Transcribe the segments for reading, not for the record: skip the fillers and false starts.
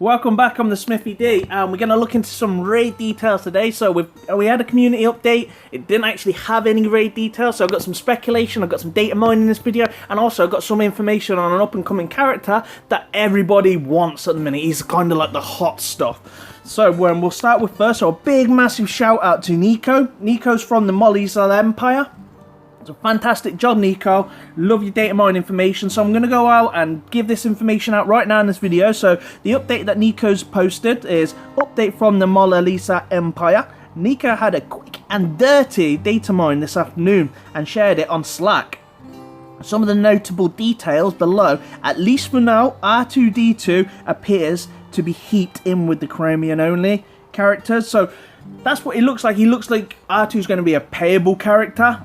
Welcome back, I'm the Smithie D, and we're going to look into some raid details today. So we had a community update. It didn't actually have any raid details, so I've got some speculation, I've got some data mining in this video, and also I've got some information on an up-and-coming character that everybody wants at the minute. He's kind of like the hot stuff. So we'll start with first, so a big massive shout out to Niko. Niko's from the Mol Eliza Empire. It's a fantastic job, Niko. Love your data mine information. So I'm going to go out and give this information out right now in this video. So the update that Niko's posted is update from the Mol Eliza Empire. Niko had a quick and dirty data mine this afternoon and shared it on Slack. Some of the notable details below. At least for now, R2D2 appears to be heaped in with the Chromium only characters. So that's what it looks like. He looks like R2 is going to be a payable character,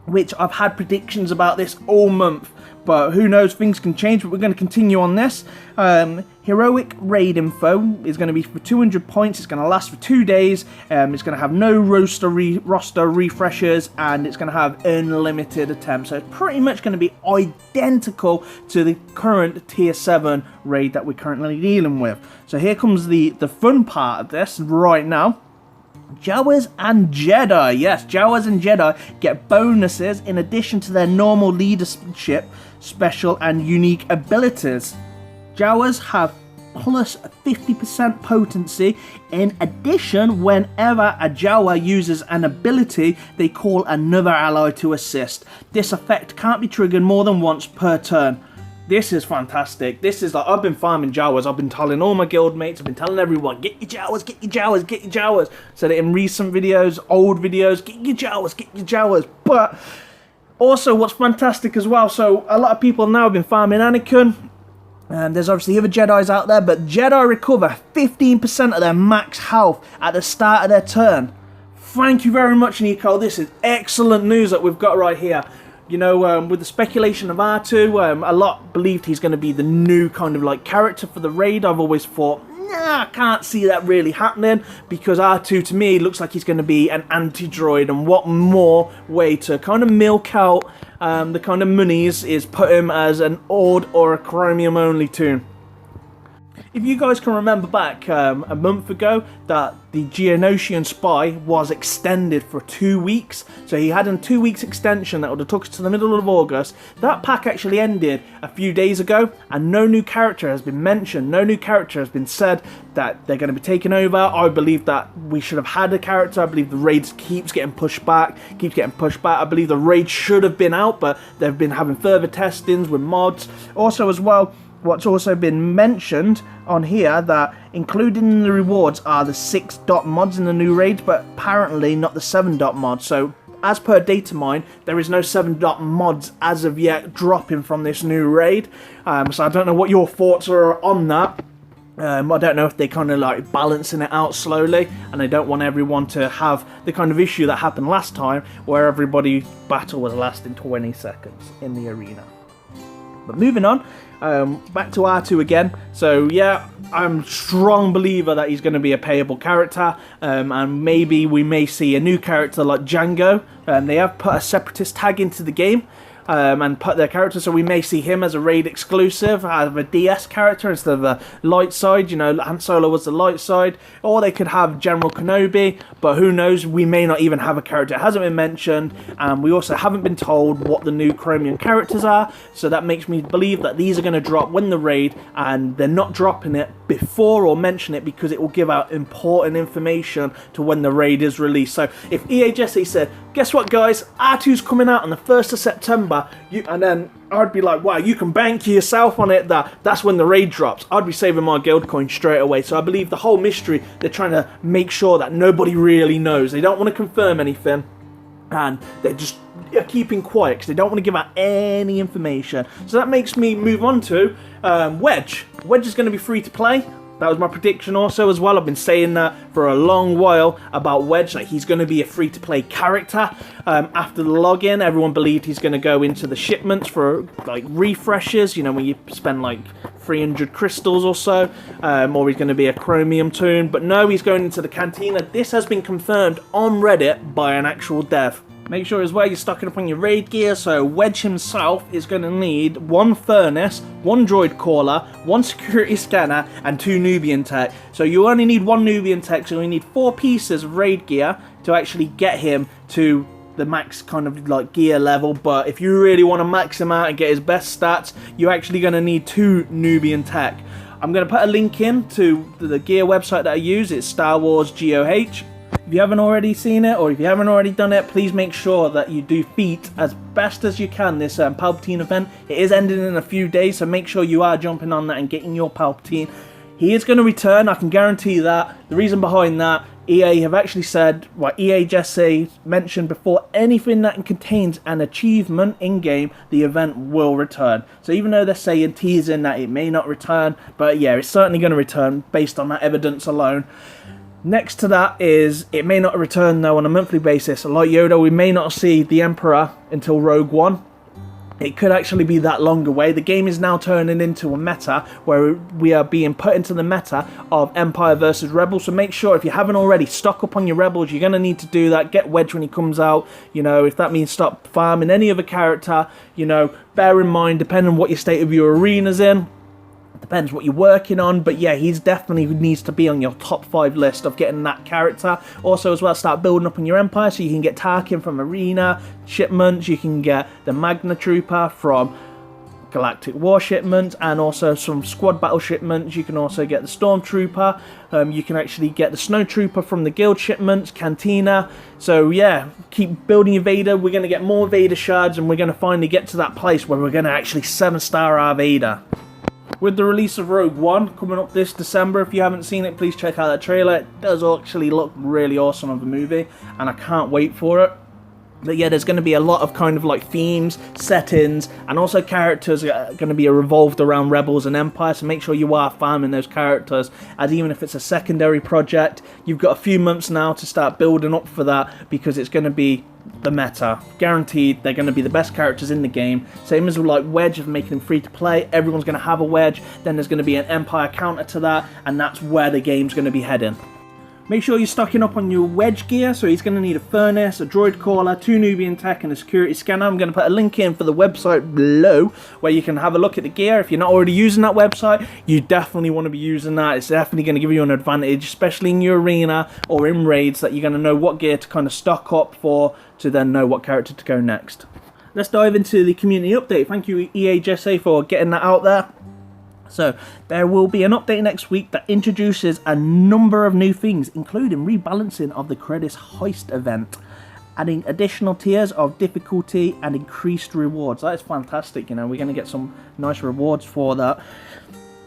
which I've had predictions about this all month, but who knows, things can change. But we're going to continue on this. Heroic raid info is going to be for 200 points. It's going to last for 2 days. It's going to have no roster refreshers, and it's going to have unlimited attempts. So it's pretty much going to be identical to the current tier 7 raid that we're currently dealing with. So here comes the fun part of this right now. Jawas and Jedi. Yes, Jawas and Jedi get bonuses in addition to their normal leadership, special and unique abilities. Jawas have plus 50% potency. In addition, whenever a Jawa uses an ability, they call another ally to assist. This effect can't be triggered more than once per turn. This is fantastic. This is like, I've been farming Jawas. I've been telling all my guild mates, I've been telling everyone, get your Jawas, get your Jawas, get your Jawas. Said it in recent videos, old videos, get your Jawas, get your Jawas. But also what's fantastic as well, so a lot of people now have been farming Anakin, and there's obviously other Jedis out there, but Jedi recover 15% of their max health at the start of their turn. Thank you very much, Niko. This is excellent news that we've got right here. You know, with the speculation of R2, a lot believed he's going to be the new kind of like character for the raid. I've always thought, nah, I can't see that really happening, because R2 to me looks like he's going to be an anti-droid, and what more way to kind of milk out the kind of monies is put him as an Ord or a Chromium only toon. If you guys can remember back a month ago that the Geonosian Spy was extended for 2 weeks, so he had a 2 weeks extension that would have took us to the middle of August. That pack actually ended a few days ago, and no new character has been mentioned, no new character has been said that they're going to be taken over. I believe that we should have had a character. I believe the raid keeps getting pushed back. I believe the raid should have been out, but they've been having further testings with mods. Also as well, what's also been mentioned on here that included in the rewards are the 6 dot mods in the new raid, but apparently not the 7 dot mods. So as per data mine, there is no 7 dot mods as of yet dropping from this new raid. So I don't know what your thoughts are on that. I don't know if they're kind of like balancing it out slowly, and they don't want everyone to have the kind of issue that happened last time where everybody's battle was lasting 20 seconds in the arena. But moving on, back to R2 again. So yeah, I'm a strong believer that he's going to be a payable character, and maybe we may see a new character like Django. They have put a separatist tag into the game, and put their character, so we may see him as a raid exclusive, have a DS character instead of the light side. You know, Han Solo was the light side, or they could have General Kenobi, but who knows, we may not even have a character. It hasn't been mentioned, and we also haven't been told what the new Chromium characters are, so that makes me believe that these are going to drop when the raid, and they're not dropping it before or mention it because it will give out important information to when the raid is released. So if EA Jesse said, guess what guys, R2's coming out on the 1st of September, and then I'd be like, wow, you can bank yourself on it that's when the raid drops. I'd be saving my guild coin straight away. So I believe the whole mystery, they're trying to make sure that nobody really knows. They don't want to confirm anything, and they're just keeping quiet because they don't want to give out any information. So that makes me move on to Wedge. Wedge is going to be free to play. That was my prediction also as well. I've been saying that for a long while about Wedge, that he's going to be a free-to-play character. After the login, everyone believed he's going to go into the shipments for like refreshes, you know, when you spend like 300 crystals or so, or he's going to be a Chromium toon. But no, he's going into the cantina. This has been confirmed on Reddit by an actual dev. Make sure as well you're stocking up on your raid gear. So Wedge himself is going to need 1 furnace, 1 droid caller, 1 security scanner, and 2 Nubian tech. So you only need 1 Nubian tech, so you need 4 pieces of raid gear to actually get him to the max kind of like gear level. But if you really want to max him out and get his best stats, you're actually going to need 2 Nubian tech. I'm going to put a link in to the gear website that I use. It's Star Wars GOH. If you haven't already seen it, or if you haven't already done it, please make sure that you do feat as best as you can this Palpatine event. It is ending in a few days, so make sure you are jumping on that and getting your Palpatine. He is going to return, I can guarantee that. The reason behind that, EA have actually said, what EA Jesse mentioned before, anything that contains an achievement in-game, the event will return. So even though they're saying, teasing that it may not return, but yeah, it's certainly going to return based on that evidence alone. Next to that is, it may not return though on a monthly basis. Like Yoda, we may not see the Emperor until Rogue One. It could actually be that long away. The game is now turning into a meta where we are being put into the meta of Empire versus Rebels. So make sure, if you haven't already, stock up on your Rebels. You're going to need to do that. Get Wedge when he comes out. You know, if that means stop farming any other character, you know, bear in mind, depending on what your state of your arena's in. Depends what you're working on, but yeah, he's definitely needs to be on your top 5 list of getting that character. Also as well, start building up on your Empire so you can get Tarkin from Arena shipments, you can get the Magna Trooper from Galactic War shipments, and also some squad battle shipments. You can also get the Stormtrooper, you can actually get the Snow Trooper from the guild shipments, Cantina. So yeah, keep building your Vader. We're going to get more Vader shards, and we're going to finally get to that place where we're going to actually 7-star our Vader. With the release of Rogue One coming up this December, if you haven't seen it, please check out that trailer. It does actually look really awesome of the movie, and I can't wait for it. But yeah, there's going to be a lot of kind of like themes, settings, and also characters that are going to be revolved around Rebels and Empire, so make sure you are farming those characters, as even if it's a secondary project, you've got a few months now to start building up for that, because it's going to be the meta. Guaranteed, they're going to be the best characters in the game. Same as with like Wedge, of making them free to play. Everyone's going to have a Wedge, then there's going to be an Empire counter to that, and that's where the game's going to be heading. Make sure you're stocking up on your Wedge gear, so he's going to need a furnace, a droid caller, 2 Nubian tech, and a security scanner. I'm going to put a link in for the website below where you can have a look at the gear. If you're not already using that website, you definitely want to be using that. It's definitely going to give you an advantage, especially in your arena or in raids, that you're going to know what gear to kind of stock up for to then know what character to go next. Let's dive into the community update. Thank you, EA Jesse, for getting that out there. So, there will be an update next week that introduces a number of new things, including rebalancing of the Credits Heist event, adding additional tiers of difficulty and increased rewards. That is fantastic, you know, we're going to get some nice rewards for that.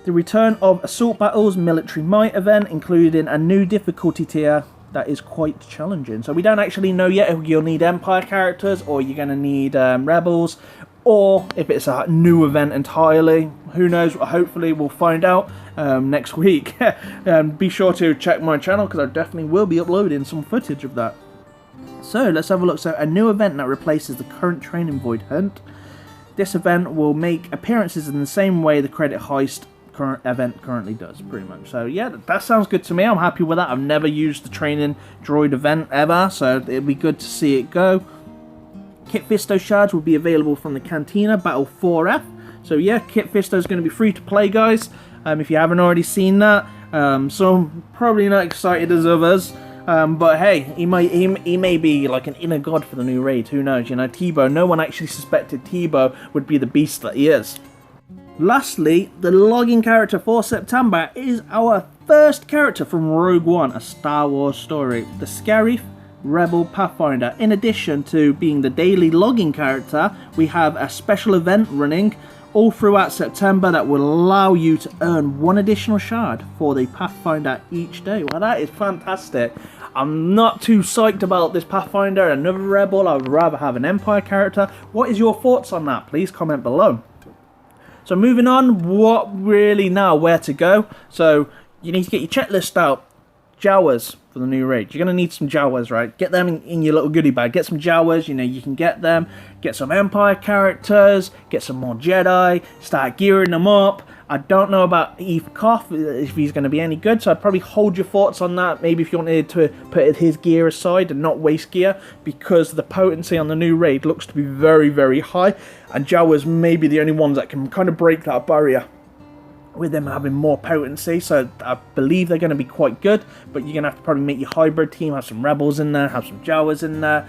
The return of Assault Battles Military Might event, including a new difficulty tier that is quite challenging. So we don't actually know yet if you'll need Empire characters or you're going to need Rebels, or if it's a new event entirely. Who knows? Hopefully we'll find out next week. Be sure to check my channel, because I definitely will be uploading some footage of that. So let's have a look. So a new event that replaces the current training void hunt. This event will make appearances in the same way the Credit Heist current event currently does, pretty much. So yeah, that sounds good to me. I'm happy with that. I've never used the training droid event ever, so it'll be good to see it go. Kit Fisto shards will be available from the Cantina Battle 4F. So yeah, Kit Fisto is going to be free to play, guys. If you haven't already seen that, some probably not excited as others. But hey, he may be like an inner god for the new raid. Who knows? You know, Tebow. No one actually suspected Tebow would be the beast that he is. Lastly, the login character for September is our first character from Rogue One, a Star Wars story, the Scarif Rebel Pathfinder. In addition to being the daily logging character, we have a special event running all throughout September that will allow you to earn 1 additional shard for the Pathfinder each day. Well, that is fantastic. I'm not too psyched about this Pathfinder, another Rebel. I would rather have an Empire character. What is your thoughts on that? Please comment below. So moving on, what really now, where to go? So you need to get your checklist out. Jawas for the new raid. You're going to need some Jawas, right? Get them in your little goodie bag. Get some Jawas, you know, you can get them. Get some Empire characters, get some more Jedi, start gearing them up. I don't know about Eve Koff, if he's going to be any good, so I'd probably hold your thoughts on that. Maybe if you wanted to put his gear aside and not waste gear, because the potency on the new raid looks to be very, very high, and Jawa's maybe the only ones that can kind of break that barrier with them having more potency. So I believe they're going to be quite good, but you're going to have to probably make your hybrid team, have some Rebels in there, have some Jawas in there,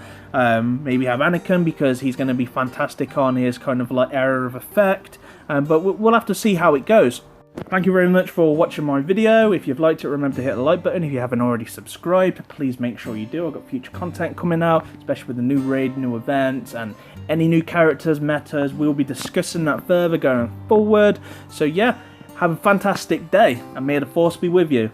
maybe have Anakin, because he's going to be fantastic on his kind of like area of effect. But we'll have to see how it goes. Thank you very much for watching my video. If you've liked it, remember to hit the like button. If you haven't already subscribed, please make sure you do. I've got future content coming out, especially with the new raid, new events, and any new characters, metas. We'll be discussing that further going forward. So yeah, have a fantastic day, and may the Force be with you.